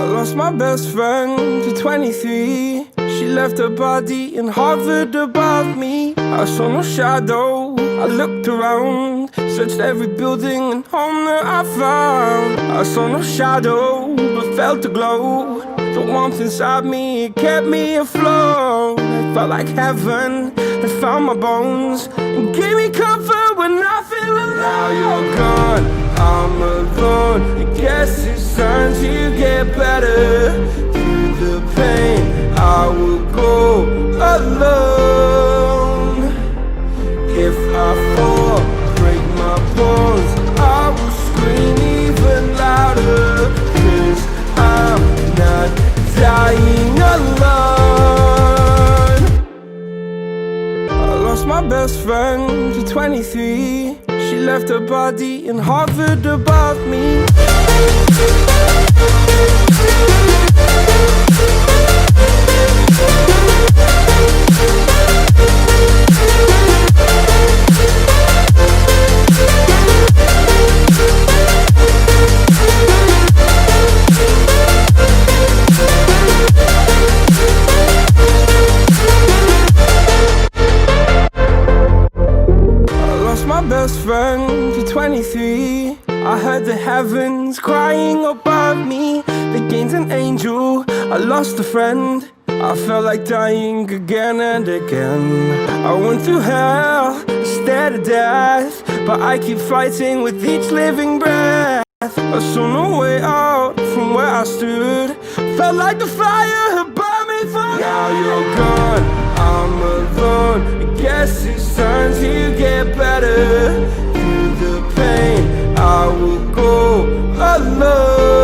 lost my best friend to 23. She left her body and hovered above me. I saw no shadow, I looked around, searched every building and home that I found. I saw no shadow, but felt the glow. The warmth inside me, it kept me afloat. It felt like heaven had found my bones and gave me comfort when I feel alone. Now you're gone, I'm alone. I guess it's time to get better. Through the pain, I will go alone. If I fall, break my bones, I will scream even louder. 'Cause I'm not dying alone. I lost my best friend to 23. She left her body and hovered above me. My best friend to 23. I heard the heavens crying above me. They gained an angel, I lost a friend. I felt like dying again and again. I went through hell, stared at death, but I keep fighting with each living breath. I saw no way out from where I stood. Felt like the fire had burned me through. Now you're gone, I'm alone. I guess it's time to get better. Through the pain, I will go alone.